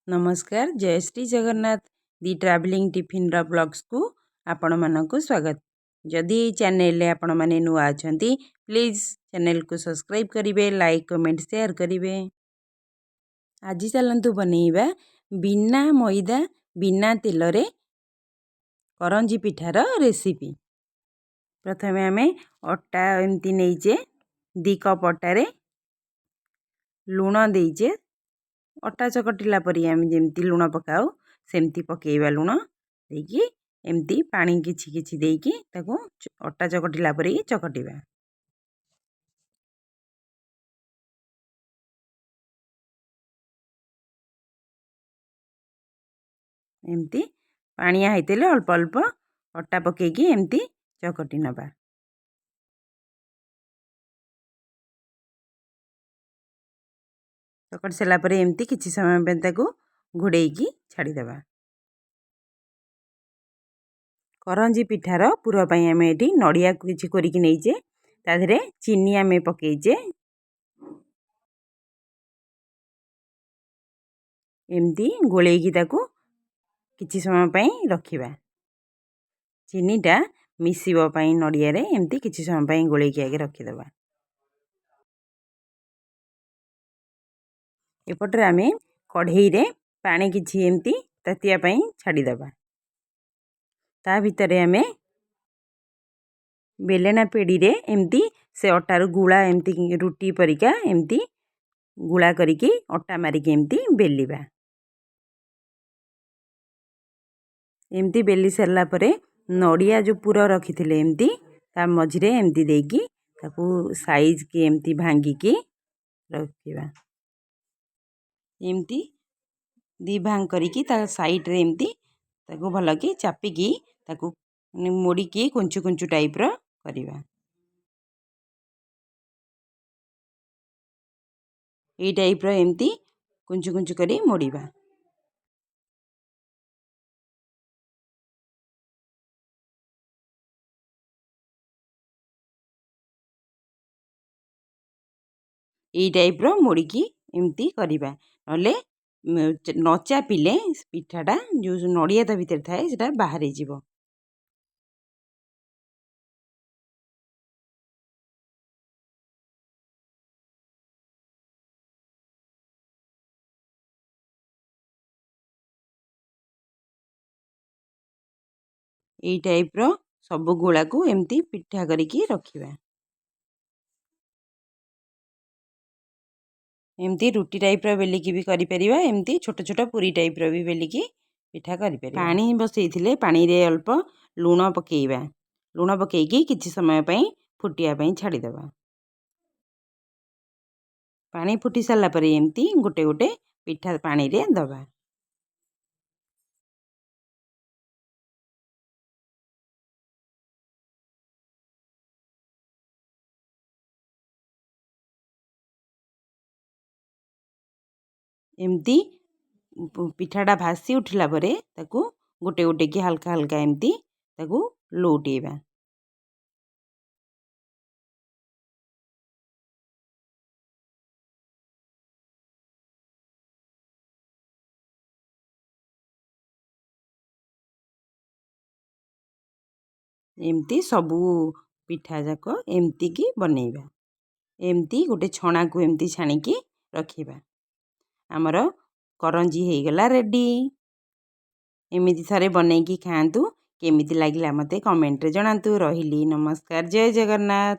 नमस्कार जय श्री जगन्नाथ दि travelling tiffin blogs को आपण मानक स्वागत। जदि चैनल आपण माने नुआ अछंती प्लीज चैनल को सब्सक्राइब करिवे, लाइक कमेंट शेयर करिवे। आज चलंतु बनेइबा बिना मैदा बिना तेल रे करंजी पिठार रेसिपी। प्रथमे आमे अटा एमती नैचे 2 कप अटारे लूण देइचे। अटा चकटिला परी आम जमती लुण पकाऊ सेमती पकेइबा लुण देकी एमती पानी किछि किछि देकी ताको अटा चकटिला परी चकटिबा। एमती पानिया हैतेले अल्प अल्प अटा पकेकी एमती चकटि नबा। चकटि सला परे एमती किछि समय पे ताको घोड़ेकी छाड़ी देबा। करंजी पिठार पूरा पई आमे एठी नडिया किछि करिकी नैचे ता धरे चीनी आमे पकेइचे। एमती गोलेकी ताको किछि समय पई रखिबा। चीनीटा मिसिबो पई नडिया रे एमती किछि समय पई गोलेकी आगे रखि देबा। एपटरे आमे कढ़ई रे पानी किछि एमती ततिया पई छाड़ी देबा। ता भितरे आमे बेलेना पेड़ी रे एमती से अटार गुळा एमती रुटी परिका एमती गुळा करिकी अटा मारिकी एमती बेलिबा। एमती बेली सरला परे नडिया जो पूरा रखिथिले एमती ता मझिरे एमती देकी ताकू साइज की एमती भांगी की रखिबा। एमती दी भांग करिकी ता साइड रे एमती ताकू भला की चापी की ताकू मोड़ी की कुंचु कुंचु टाइप रो करिबा। ए टाइप रो एमती कुंचु कुंचु करी मोड़ीबा। ए टाइप रो मोड़ी की एमती करिबा। नले न चापिले पिठाटा जो नडिया ता भीतर थाए सेटा बाहर जीवो। ए टाइप रो सब गोला को एमती पिठा करिकी रखिबा। एमती रुटी टाइप रो बेलिकी भी करि परिबा। एमती छोट छोट पूरी टाइप रो भी बेलिकी पिठा करि परिबा। पानी बसैथिले पानी रे अल्प लूण पकेइबा। लूण पकेइकी किछि समय पई फुटिया पई छाड़ी देबा। पानी फुटी साला परे एमती गोटे गोटे पिठा पानी रे दबा। एमती पिठाटा भासी उठिला परे ताकू गोटे गोटे की हल्का हल्का एमती ताकू लौटेबा। एमती सबू पिठा जाक एमती की बनेइबा। एमती गोटे छणा को एमती छाणी की रखिबा। आमर करंजी हे गला रेडी। एमिति थरे बनेकी खांतु। केमिति लागिला मते कमेंट रे जणांतु। रहिली नमस्कार जय जगन्नाथ।